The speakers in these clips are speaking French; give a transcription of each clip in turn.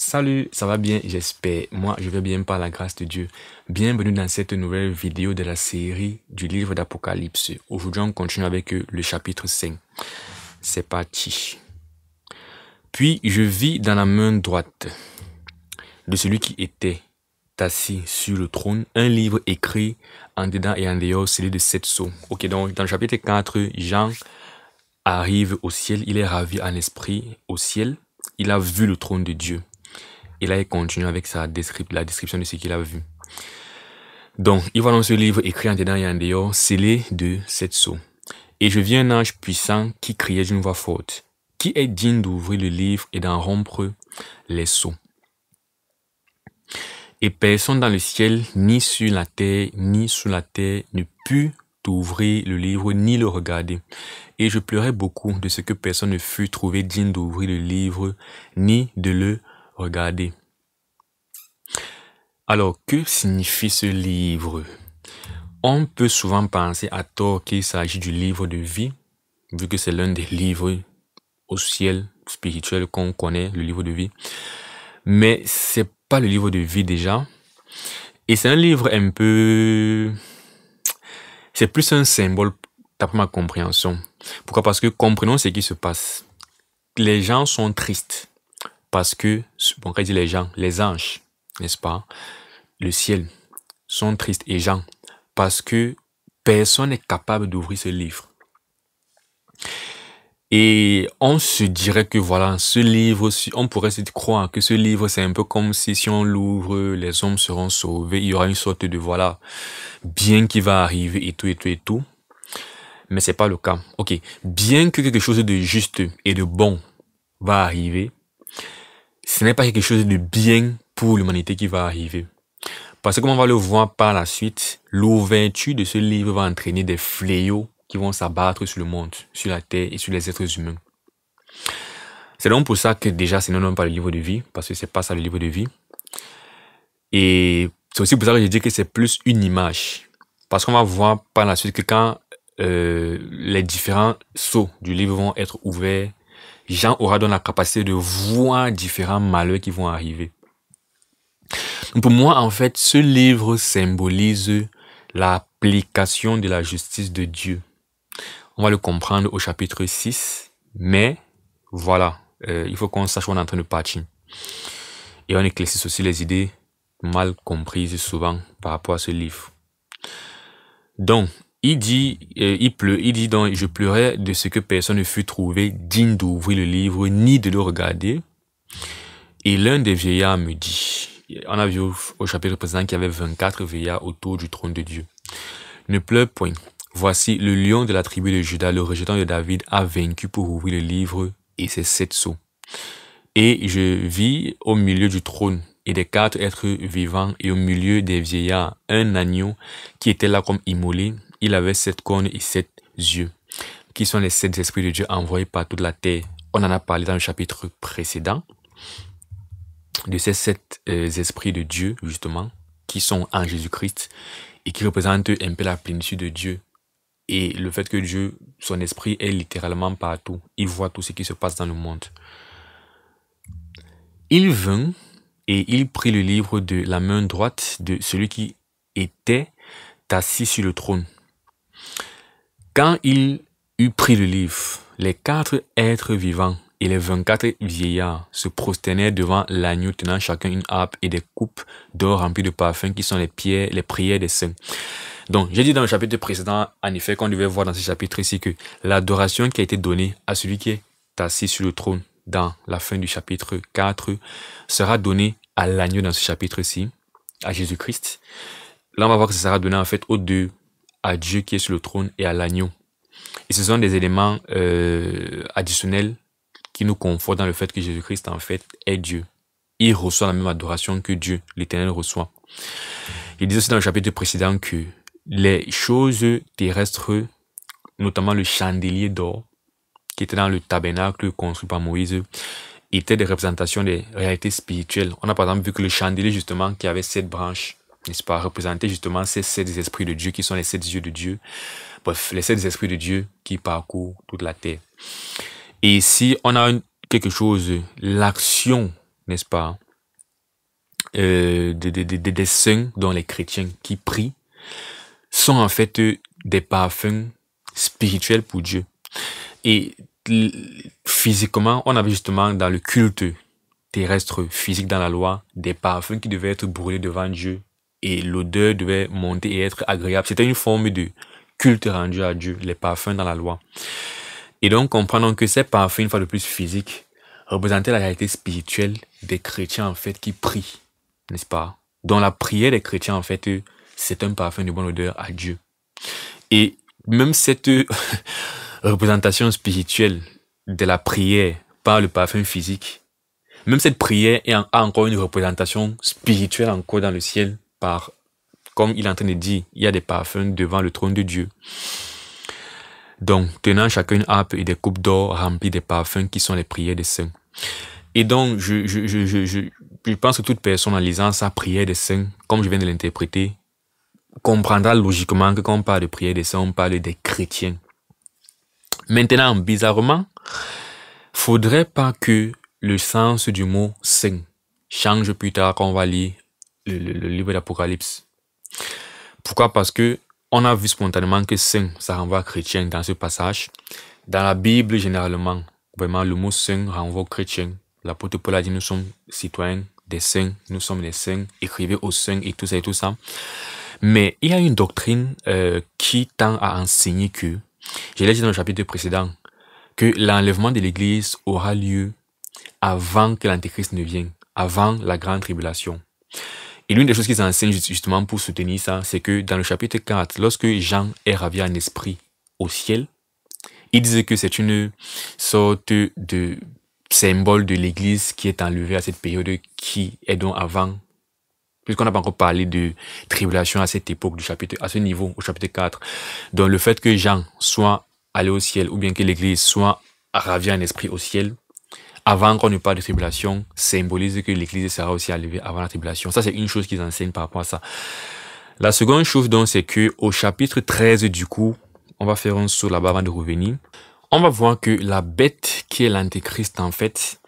Salut, ça va bien, j'espère. Moi, je vais bien par la grâce de Dieu. Bienvenue dans cette nouvelle vidéo de la série du livre d'Apocalypse. Aujourd'hui, on continue avec le chapitre 5. C'est parti. Puis je vis dans la main droite de celui qui était assis sur le trône un livre écrit en dedans et en dehors, scellé de 7 sceaux. Ok, donc dans le chapitre 4, Jean arrive au ciel, il est ravi en esprit au ciel, il a vu le trône de Dieu. Et là, il continue avec la description de ce qu'il a vu. Donc, il voit dans ce livre écrit en dedans et en dehors, scellé de 7 sceaux. Et je vis un ange puissant qui criait d'une voix forte. Qui est digne d'ouvrir le livre et d'en rompre les sceaux? Et personne dans le ciel, ni sur la terre, ni sous la terre, ne put ouvrir le livre, ni le regarder. Et je pleurais beaucoup de ce que personne ne fut trouvé digne d'ouvrir le livre, ni de le regarder. Alors, que signifie ce livre? On peut souvent penser à tort qu'il s'agit du livre de vie, vu que c'est l'un des livres au ciel spirituel qu'on connaît, le livre de vie. Mais c'est pas le livre de vie déjà. Et c'est un livre un peu... C'est plus un symbole d'après ma compréhension. Pourquoi? Parce que comprenons ce qui se passe. Les gens sont tristes parce que, bon, quand je dis les gens, les anges, n'est-ce pas? Le ciel sont tristes et gens parce que personne n'est capable d'ouvrir ce livre. Et on se dirait que voilà, ce livre, on pourrait se croire que ce livre, c'est un peu comme si on l'ouvre, les hommes seront sauvés, il y aura une sorte de voilà, bien qui va arriver et tout et tout et tout. Mais c'est pas le cas. Ok, bien que quelque chose de juste et de bon va arriver, ce n'est pas quelque chose de bien pour l'humanité qui va arriver. Parce que comme on va le voir par la suite, l'ouverture de ce livre va entraîner des fléaux qui vont s'abattre sur le monde, sur la terre et sur les êtres humains. C'est donc pour ça que déjà, c'est non pas le livre de vie, parce que c'est pas ça le livre de vie. Et c'est aussi pour ça que je dis que c'est plus une image. Parce qu'on va voir par la suite que quand les différents sceaux du livre vont être ouverts, Jean aura donc la capacité de voir différents malheurs qui vont arriver. Donc pour moi, en fait, ce livre symbolise l'application de la justice de Dieu. On va le comprendre au chapitre 6, mais voilà, il faut qu'on sache où on est en train de partir. Et on éclaircisse aussi les idées mal comprises souvent par rapport à ce livre. Donc, il dit donc, je pleurais de ce que personne ne fut trouvé digne d'ouvrir le livre, ni de le regarder. Et l'un des vieillards me dit, on a vu au chapitre précédent qu'il y avait 24 vieillards autour du trône de Dieu. Ne pleure point. Voici, le lion de la tribu de Juda, le rejetant de David, a vaincu pour ouvrir le livre et ses 7 sceaux. Et je vis au milieu du trône et des 4 êtres vivants et au milieu des vieillards un agneau qui était là comme immolé. Il avait 7 cornes et 7 yeux, qui sont les 7 esprits de Dieu envoyés par toute la terre. On en a parlé dans le chapitre précédent, de ces 7 esprits de Dieu, justement, qui sont en Jésus-Christ et qui représentent un peu la plénitude de Dieu. Et le fait que Dieu, son esprit est littéralement partout. Il voit tout ce qui se passe dans le monde. Il vint et il prit le livre de la main droite de celui qui était assis sur le trône. Quand il eut pris le livre, les 4 êtres vivants et les 24 vieillards se prosternèrent devant l'agneau tenant chacun une harpe et des coupes d'or remplies de parfums qui sont les prières des saints. Donc, j'ai dit dans le chapitre précédent, en effet, qu'on devait voir dans ce chapitre ici que l'adoration qui a été donnée à celui qui est assis sur le trône dans la fin du chapitre 4 sera donnée à l'agneau dans ce chapitre-ci, à Jésus-Christ. Là, on va voir que ça sera donné en fait aux deux, à Dieu qui est sur le trône et à l'agneau. Et ce sont des éléments additionnels qui nous confortent dans le fait que Jésus-Christ, en fait, est Dieu. Il reçoit la même adoration que Dieu, l'Éternel, reçoit. Il dit aussi dans le chapitre précédent que les choses terrestres, notamment le chandelier d'or, qui était dans le tabernacle construit par Moïse, étaient des représentations des réalités spirituelles. On a par exemple vu que le chandelier, justement, qui avait 7 branches, n'est-ce pas, représentait justement ces 7 esprits de Dieu, qui sont les 7 yeux de Dieu. Bref, les 7 esprits de Dieu qui parcourent toute la terre. Et ici, on a quelque chose, l'action, n'est-ce pas, des saints, dont les chrétiens qui prient, sont en fait des parfums spirituels pour Dieu. Et physiquement, on avait justement dans le culte terrestre physique dans la loi des parfums qui devaient être brûlés devant Dieu et l'odeur devait monter et être agréable. C'était une forme de culte rendu à Dieu, les parfums dans la loi. Et donc, comprenons que ces parfums, une fois de plus physiques, représentaient la réalité spirituelle des chrétiens, en fait, qui prient, n'est-ce pas? Dont la prière des chrétiens, en fait, c'est un parfum de bonne odeur à Dieu. Et même cette représentation spirituelle de la prière par le parfum physique, même cette prière a encore une représentation spirituelle encore dans le ciel par, comme il est en train de dire, il y a des parfums devant le trône de Dieu. Donc, tenant chacun une harpe et des coupes d'or remplies des parfums qui sont les prières des saints. Et donc, je pense que toute personne en lisant sa prière des saints, comme je viens de l'interpréter, comprendra logiquement que quand on parle de prière des saints, on parle des chrétiens. Maintenant, bizarrement, faudrait pas que le sens du mot saint change plus tard quand on va lire le livre d'Apocalypse. Pourquoi? Parce que on a vu spontanément que saint, ça renvoie à chrétien dans ce passage. Dans la Bible, généralement, vraiment, le mot saint renvoie aux chrétiens. L'apôtre Paul a dit, nous sommes citoyens des saints, nous sommes des saints, écrivez aux saints et tout ça et tout ça. Mais il y a une doctrine qui tend à enseigner que, je l'ai dit dans le chapitre précédent, que l'enlèvement de l'Église aura lieu avant que l'Antéchrist ne vienne, avant la grande tribulation. Et l'une des choses qu'ils enseignent justement pour soutenir ça, c'est que dans le chapitre 4, lorsque Jean est ravi en esprit au ciel, il disait que c'est une sorte de symbole de l'Église qui est enlevée à cette période qui est donc avant, puisqu'on n'a pas encore parlé de tribulation à cette époque du chapitre, à ce niveau, au chapitre 4. Donc le fait que Jean soit allé au ciel, ou bien que l'Église soit ravie en esprit au ciel, avant qu'on ne parle de tribulation, symbolise que l'Église sera aussi enlevée avant la tribulation. Ça, c'est une chose qu'ils enseignent par rapport à ça. La seconde chose, donc, c'est que au chapitre 13, du coup, on va faire un saut là-bas avant de revenir. On va voir que la bête qui est l'Antéchrist, en fait,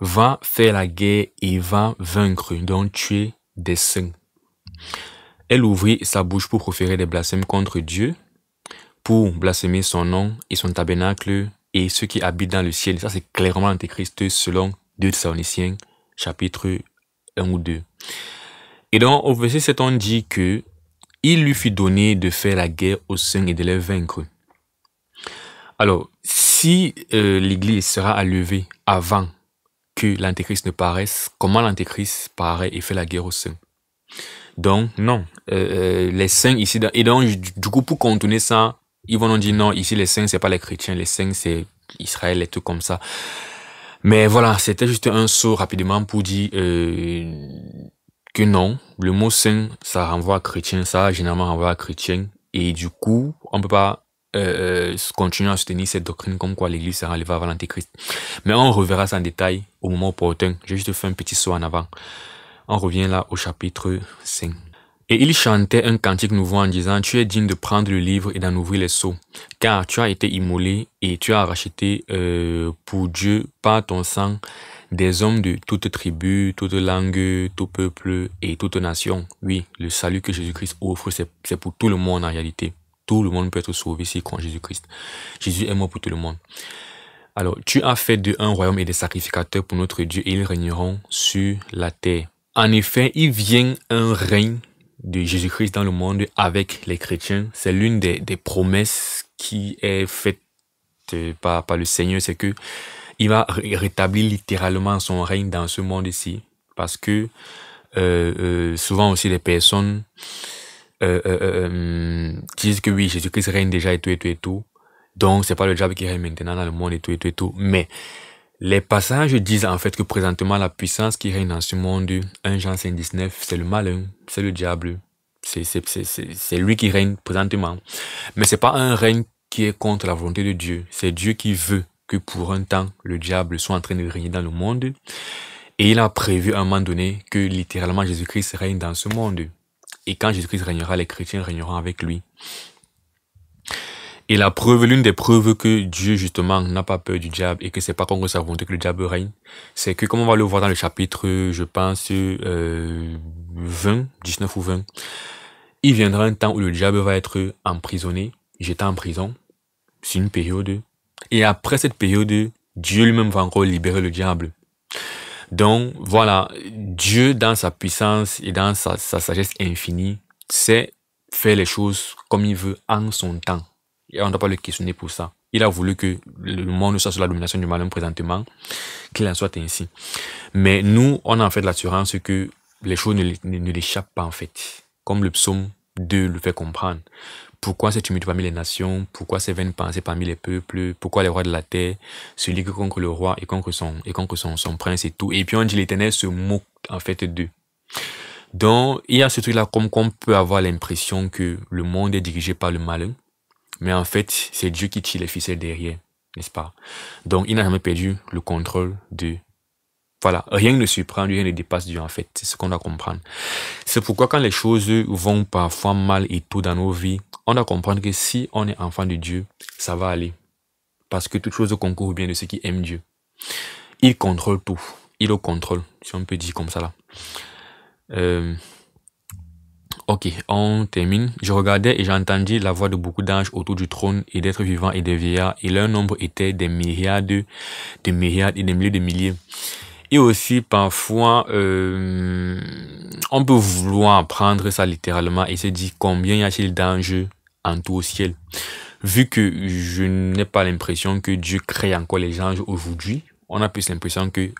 va faire la guerre et va vaincre, donc tuer des saints. Elle ouvrit sa bouche pour proférer des blasphèmes contre Dieu, pour blasphémer son nom et son tabernacle et ceux qui habitent dans le ciel. Ça, c'est clairement l'Antéchrist selon 2 Thessaloniciens, chapitre 1 ou 2. Et donc, au verset 7, on dit que il lui fut donné de faire la guerre aux saints et de les vaincre. Alors, si l'Église sera enlevée avant que l'Antéchrist ne paraisse, comment l'Antéchrist paraît et fait la guerre aux saints? Donc, non. Les saints ici, et donc, du coup, pour contourner ça, ils vont nous dire non, ici les saints, c'est pas les chrétiens, les saints, c'est Israël et tout comme ça. Mais voilà, c'était juste un saut rapidement pour dire que non, le mot saint, ça renvoie à chrétien, ça généralement renvoie à chrétien. Et du coup, on peut pas continuer à soutenir cette doctrine comme quoi l'Église sera enlevée avant l'Antéchrist. Mais on reverra ça en détail au moment opportun. J'ai juste fait un petit saut en avant. On revient là au chapitre 5. Et il chantait un cantique nouveau en disant, tu es digne de prendre le livre et d'en ouvrir les sceaux, car tu as été immolé et tu as racheté pour Dieu par ton sang des hommes de toute tribu, toute langue, tout peuple et toute nation. Oui, le salut que Jésus-Christ offre, c'est pour tout le monde en réalité. Tout le monde peut être sauvé s'il croit en Jésus-Christ. Jésus est mort pour tout le monde. Alors, tu as fait d'eux un royaume et des sacrificateurs pour notre Dieu et ils régneront sur la terre. En effet, il vient un règne de Jésus-Christ dans le monde avec les chrétiens. C'est l'une des promesses qui est faite par le Seigneur, c'est que il va rétablir littéralement son règne dans ce monde ici. Parce que souvent aussi les personnes disent que oui, Jésus-Christ règne déjà et tout et tout et tout. Donc c'est pas le diable qui règne maintenant dans le monde et tout et tout et tout. Mais les passages disent en fait que présentement la puissance qui règne dans ce monde, 1 Jean 5,19, c'est le malin, c'est le diable. C'est lui qui règne présentement. Mais c'est pas un règne qui est contre la volonté de Dieu. C'est Dieu qui veut que pour un temps, le diable soit en train de régner dans le monde. Et il a prévu à un moment donné que littéralement Jésus-Christ règne dans ce monde. Et quand Jésus-Christ régnera, les chrétiens régneront avec lui. Et la preuve, l'une des preuves que Dieu, justement, n'a pas peur du diable et que c'est pas contre sa volonté que le diable règne, c'est que, comme on va le voir dans le chapitre, je pense, 20, 19 ou 20, il viendra un temps où le diable va être emprisonné, jeté en prison, c'est une période. Et après cette période, Dieu lui-même va encore libérer le diable. Donc, voilà, Dieu, dans sa puissance et dans sa sagesse infinie, sait faire les choses comme il veut en son temps. Et on ne doit pas le questionner pour ça. Il a voulu que le monde soit sous la domination du malin présentement, qu'il en soit ainsi. Mais nous, on a en fait l'assurance que les choses ne l'échappent pas en fait. Comme le psaume 2 le fait comprendre. Pourquoi ces tumultes parmi les nations? Pourquoi ces vaines pensées parmi les peuples? Pourquoi les rois de la terre se liguent contre le roi et contre son prince et tout? Et puis on dit l'Éternel se moque en fait d'eux. Donc il y a ce truc-là comme qu'on peut avoir l'impression que le monde est dirigé par le malin. Mais en fait, c'est Dieu qui tire les ficelles derrière, n'est-ce pas? Donc, il n'a jamais perdu le contrôle de... Voilà, rien ne surprend, rien ne dépasse Dieu, en fait. C'est ce qu'on doit comprendre. C'est pourquoi quand les choses vont parfois mal et tout dans nos vies, on doit comprendre que si on est enfant de Dieu, ça va aller. Parce que toute chose concourt bien de ceux qui aiment Dieu. Il contrôle tout. Il le contrôle, si on peut dire comme ça là. Ok, on termine. Je regardais et j'entendis la voix de beaucoup d'anges autour du trône et d'êtres vivants et des vieillards, et leur nombre était des myriades, des myriades et des milliers de milliers. Et aussi, parfois, on peut vouloir prendre ça littéralement et se dire combien y a-t-il d'anges en tout au ciel. Vu que je n'ai pas l'impression que Dieu crée encore les anges aujourd'hui, on a plus l'impression que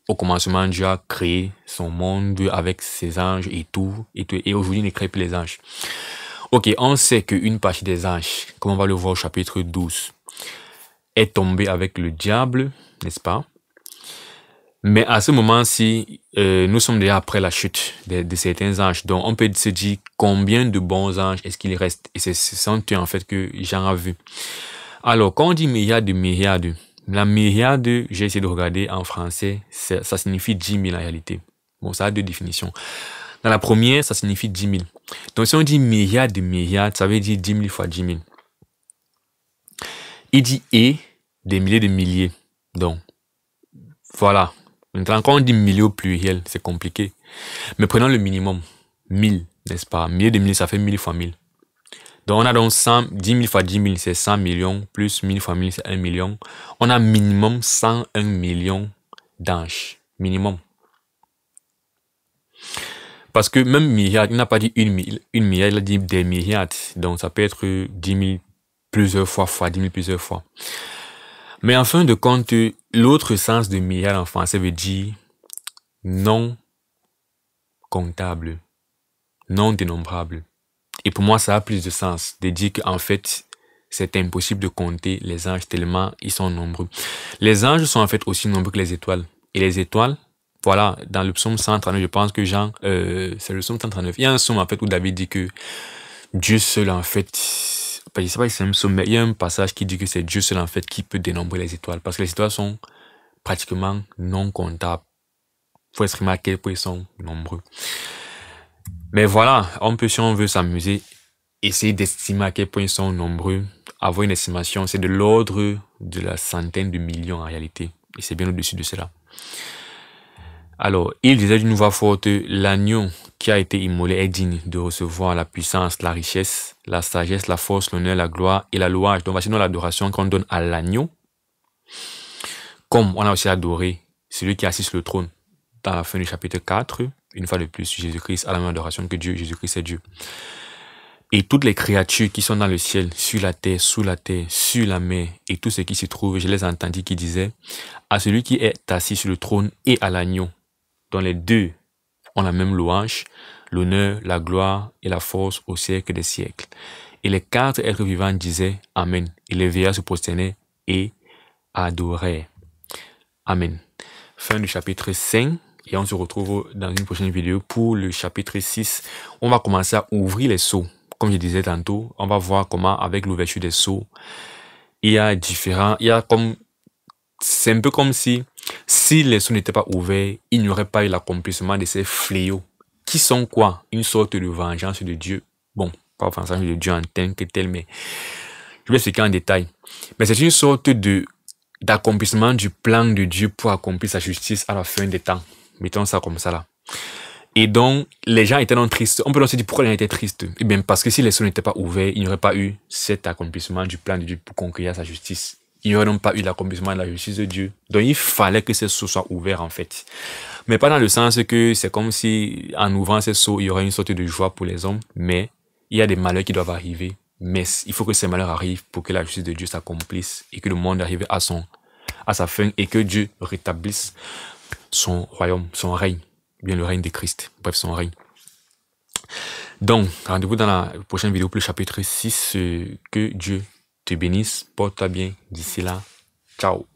au commencement, Dieu a créé son monde avec ses anges et tout. Et aujourd'hui, il ne crée plus les anges. Ok, on sait qu'une partie des anges, comme on va le voir au chapitre 12, est tombée avec le diable, n'est-ce pas? Mais à ce moment-ci, nous sommes déjà après la chute de certains anges. Donc, on peut se dire combien de bons anges est-ce qu'il reste? Et c'est ça en fait que Jean a vu. Alors, quand on dit myriades de myriades, la myriade, j'ai essayé de regarder en français, ça signifie 10 000 en réalité. Bon, ça a deux définitions. Dans la première, ça signifie 10 000. Donc, si on dit myriade de myriades, ça veut dire 10 000 fois 10 000. Il dit et des milliers de milliers. Donc, voilà. Maintenant, quand on dit milliers au pluriel, c'est compliqué. Mais prenons le minimum. 1000, n'est-ce pas? Milliers de milliers, ça fait 1000 fois 1000. Donc, on a donc 10 000 fois 10 000, c'est 100 millions, plus 1000 fois 1000, c'est 1 million. On a minimum 101 millions d'anges. Minimum. Parce que même myriade, il n'a pas dit une myriade, il a dit des myriades. Donc, ça peut être 10 000 plusieurs fois 10 000 plusieurs fois. Mais en fin de compte, l'autre sens de myriade en français veut dire non comptable, non dénombrable. Et pour moi, ça a plus de sens de dire qu'en fait, c'est impossible de compter les anges tellement ils sont nombreux. Les anges sont en fait aussi nombreux que les étoiles. Et les étoiles, voilà, dans le psaume 139, je pense que Jean, c'est le psaume 139. Il y a un psaume en fait où David dit que Dieu seul en fait, je ne sais pas si c'est un psaume, mais il y a un passage qui dit que c'est Dieu seul en fait qui peut dénombrer les étoiles. Parce que les étoiles sont pratiquement non comptables. Il faut exprimer à quel point ils sont nombreux. Mais voilà, on peut, si on veut s'amuser, essayer d'estimer à quel point ils sont nombreux. Avoir une estimation, c'est de l'ordre de la centaine de millions en réalité. Et c'est bien au-dessus de cela. Alors, il disait d'une voix forte, l'agneau qui a été immolé est digne de recevoir la puissance, la richesse, la sagesse, la force, l'honneur, la gloire et la louange. Donc, voici l'adoration qu'on donne à l'agneau. Comme on a aussi adoré celui qui est assis sur le trône dans la fin du chapitre 4. Une fois de plus, Jésus-Christ a la même adoration que Dieu. Jésus-Christ est Dieu. Et toutes les créatures qui sont dans le ciel, sur la terre, sous la terre, sur la mer, et tout ce qui s'y trouve, je les entendis qui disaient, à celui qui est assis sur le trône et à l'agneau, dont les deux ont la même louange, l'honneur, la gloire et la force au siècle des siècles. Et les 4 êtres vivants disaient Amen. Et les vieillards se prosternaient et adoraient. Amen. Fin du chapitre 5. Et on se retrouve dans une prochaine vidéo pour le chapitre 6. On va commencer à ouvrir les seaux. Comme je disais tantôt, on va voir comment avec l'ouverture des seaux, c'est un peu comme si les seaux n'étaient pas ouverts, il n'y aurait pas eu l'accomplissement de ces fléaux. Qui sont quoi? Une sorte de vengeance de Dieu. Bon, pas vengeance de Dieu en tant que tel, mais Je vais expliquer en détail. Mais c'est une sorte d'accomplissement du plan de Dieu pour accomplir sa justice à la fin des temps. Mettons ça comme ça là. Et donc, les gens étaient donc tristes. On peut donc se dire pourquoi les gens étaient tristes. Eh bien, parce que si les cieux n'étaient pas ouverts, il n'y aurait pas eu cet accomplissement du plan de Dieu pour conquérir sa justice. Il n'y aurait donc pas eu l'accomplissement de la justice de Dieu. Donc, il fallait que ces sceaux soient ouverts, en fait. Mais pas dans le sens que c'est comme si, en ouvrant ces sceaux, il y aurait une sorte de joie pour les hommes. Mais il y a des malheurs qui doivent arriver. Mais il faut que ces malheurs arrivent pour que la justice de Dieu s'accomplisse et que le monde arrive à sa fin et que Dieu rétablisse son royaume, son règne. Bien le règne de Christ. Bref, son règne. Donc, rendez-vous dans la prochaine vidéo pour le chapitre 6. Que Dieu te bénisse. Porte-toi bien. D'ici là, ciao.